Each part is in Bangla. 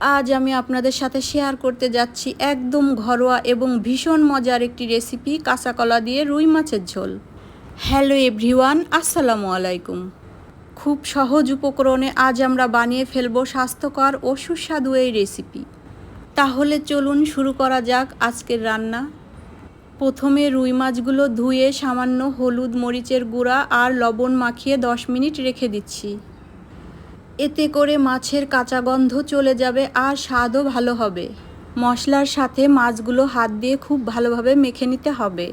আজ আমি আপনাদের সাথে শেয়ার করতে যাচ্ছি একদম ঘরোয়া এবং ভীষণ মজার একটি রেসিপি, কাঁচা কলা দিয়ে রুই মাছের ঝোল। হ্যালো এভরিওয়ান, আসসালামু আলাইকুম। খুব সহজ উপকরণে আজ আমরা বানিয়ে ফেলবো স্বাস্থ্যকর ও সুস্বাদু এই রেসিপি। তাহলে চলুন শুরু করা যাক আজকের রান্না। প্রথমে রুই মাছগুলো ধুয়ে সামান্য হলুদ, মরিচের গুঁড়া আর লবণ মাখিয়ে 10 মিনিট রেখে দিচ্ছি। এতে করে মাছের কাঁচা গন্ধ চলে যাবে আর স্বাদও ভালো হবে। মশলার সাথে মাছগুলো হাত দিয়ে খুব ভালোভাবে মেখে নিতে হবে।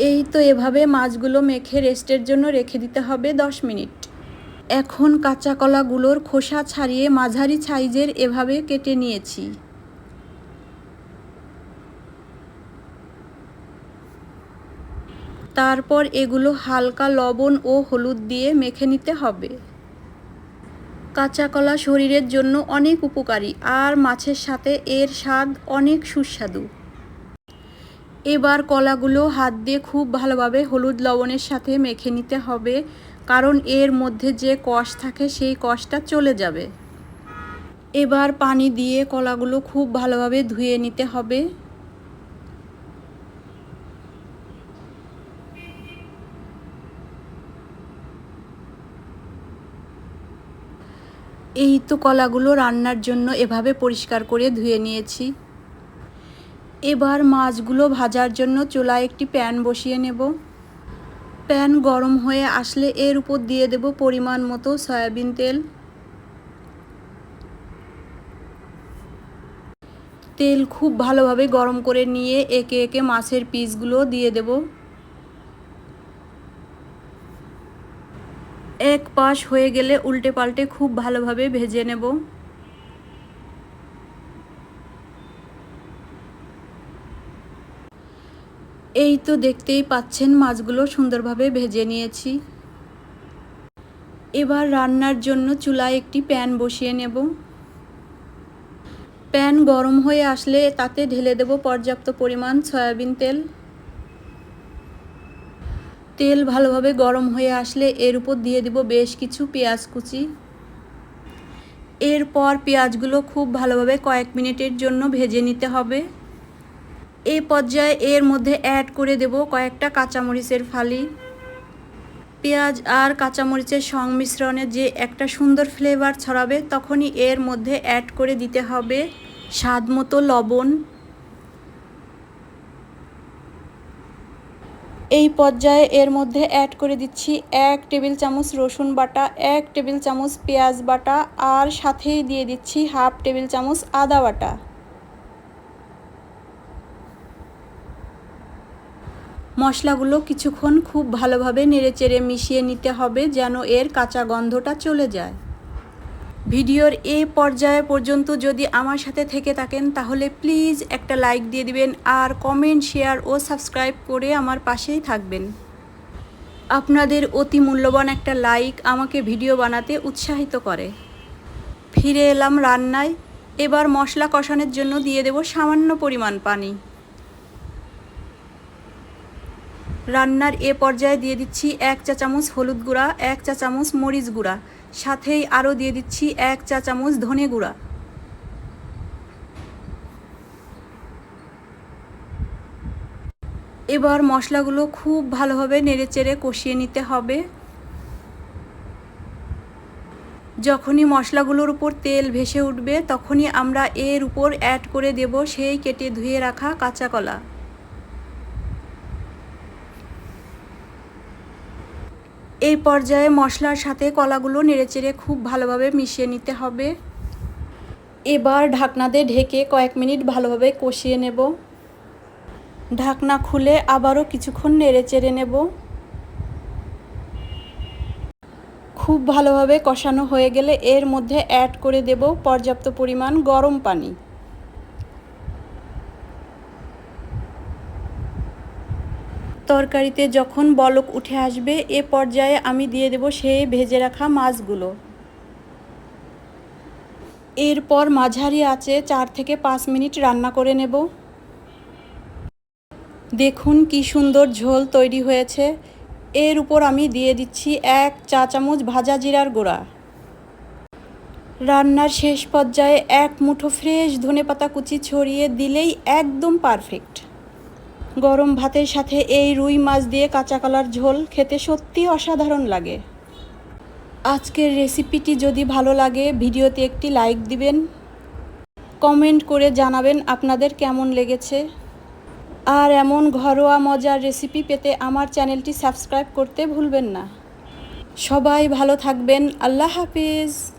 এই তো এভাবে মাছগুলো মেখে রেস্টের জন্য রেখে দিতে হবে 10 মিনিট। এখন কাঁচা কলাগুলোর খোসা ছাড়িয়ে মাঝারি সাইজের এভাবে কেটে নিয়েছি। তারপর এগুলো হালকা লবণ ও হলুদ দিয়ে মেখে নিতে হবে। কাঁচা কলা শরীরের জন্য অনেক উপকারী আর মাছের সাথে এর স্বাদ অনেক সুস্বাদু। এবার কলাগুলো হাত দিয়ে খুব ভালোভাবে হলুদ লবণের সাথে মেখে নিতে হবে, কারণ এর মধ্যে যে কষ থাকে সেই কষটা চলে যাবে। এবার পানি দিয়ে কলাগুলো খুব ভালোভাবে ধুয়ে নিতে হবে। এই তো কলাগুলো রান্নার জন্য এভাবে পরিষ্কার করে ধুয়ে নিয়েছি। এবার মাছগুলো ভাজার জন্য চুলায় একটি প্যান বসিয়ে নেব। প্যান গরম হয়ে আসলে এর উপর দিয়ে দেব পরিমাণ মতো সয়াবিন তেল। তেল খুব ভালোভাবে গরম করে নিয়ে একে একে মাছের পিসগুলো দিয়ে দেব। এক পাশ হয়ে গেলে উল্টে পাল্টে খুব ভালোভাবে ভেজে নেব। এই তো দেখতেই পাচ্ছেন মাছগুলো সুন্দরভাবে ভেজে নিয়েছি। এবার রান্নার জন্য চুলায় একটি প্যান বসিয়ে নেব। প্যান গরম হয়ে আসলে তাতে ঢেলে দেব পর্যাপ্ত পরিমাণ সয়াবিন তেল। তেল ভালোভাবে গরম হয়ে আসলে এর উপর দিয়ে দেব বেশ কিছু পেঁয়াজ কুচি। এরপর পেঁয়াজগুলো খুব ভালোভাবে কয়েক মিনিটের জন্য ভেজে নিতে হবে। এই পর্যায়ে এর মধ্যে অ্যাড করে দেব কয়েকটা কাঁচামরিচের ফালি। পেঁয়াজ আর কাঁচামরিচের সংমিশ্রণে যে একটা সুন্দর ফ্লেভার ছড়াবে, তখনই এর মধ্যে অ্যাড করে দিতে হবে স্বাদ মতো লবণ। এই পর্যায়ে এর মধ্যে অ্যাড করে দিচ্ছি 1 টেবিল চামচ রসুন বাটা, 1 টেবিল চামচ পেঁয়াজ বাটা আর সাথেই দিয়ে দিচ্ছি হাফ টেবিল চামচ আদা বাটা। মশলাগুলো কিছুক্ষণ খুব ভালোভাবে নেড়েচেড়ে মিশিয়ে নিতে হবে যেন এর কাঁচা গন্ধটা চলে যায়। ভিডিওর এই পর্যায় পর্যন্ত যদি আমার সাথে থেকে থাকেন তাহলে প্লিজ একটা লাইক দিয়ে দিবেন আর কমেন্ট, শেয়ার ও সাবস্ক্রাইব করে আমার পাশেই থাকবেন। আপনাদের অতি মূল্যবান একটা লাইক আমাকে ভিডিও বানাতে উৎসাহিত করে। ফিরে এলাম রান্নায়। এবার মশলা কষানোর জন্য দিয়ে দেব সামান্য পরিমাণ পানি। রান্নার এ পর্যায়ে দিয়ে দিচ্ছি 1 চা চামচ হলুদ গুঁড়া, 1 চা চামচ মরিচ গুঁড়া, সাথেই আরও দিয়ে দিচ্ছি 1 চা চামচ ধনে গুঁড়া। এবার মশলাগুলো খুব ভালোভাবে নেড়েচেড়ে কষিয়ে নিতে হবে। যখনই মশলাগুলোর উপর তেল ভেসে উঠবে তখনই আমরা এর উপর অ্যাড করে দেব সেই কেটে ধুয়ে রাখা কাঁচা কলা। এই পর্যায়ে মশলার সাথে কলাগুলো নেড়েচেড়ে খুব ভালোভাবে মিশিয়ে নিতে হবে। এবার ঢাকনা দিয়ে ঢেকে কয়েক মিনিট ভালোভাবে কষিয়ে নেব। ঢাকনা খুলে আবারও কিছুক্ষণ নেড়েচেড়ে নেব। খুব ভালোভাবে কষানো হয়ে গেলে এর মধ্যে অ্যাড করে দেব পর্যাপ্ত পরিমাণ গরম পানি। তরকারিতে যখন বলক উঠে আসবে এ পর্যায়ে আমি দিয়ে দেব সেই ভেজে রাখা মাছগুলো। এরপর মাঝারি আঁচে 4 থেকে 5 মিনিট রান্না করে নেব। দেখুন কি সুন্দর ঝোল তৈরি হয়েছে। এর উপর আমি দিয়ে দিচ্ছি 1 চা চামচ ভাজা জিরার গুঁড়া। রান্নার শেষ পর্যায়ে এক মুঠো ফ্রেশ ধনেপাতা কুচি ছড়িয়ে দিলেই একদম পারফেক্ট। গরম ভাতের সাথে এই রুই মাছ দিয়ে কাঁচা কলার ঝোল খেতে সত্যি অসাধারণ লাগে। আজকের রেসিপিটি যদি ভালো লাগে ভিডিওতে একটি লাইক দিবেন, কমেন্ট করে জানাবেন আপনাদের কেমন লেগেছে। আর এমন ঘরোয়া মজার রেসিপি পেতে আমার চ্যানেলটি সাবস্ক্রাইব করতে ভুলবেন না। সবাই ভালো থাকবেন। আল্লাহ হাফিজ।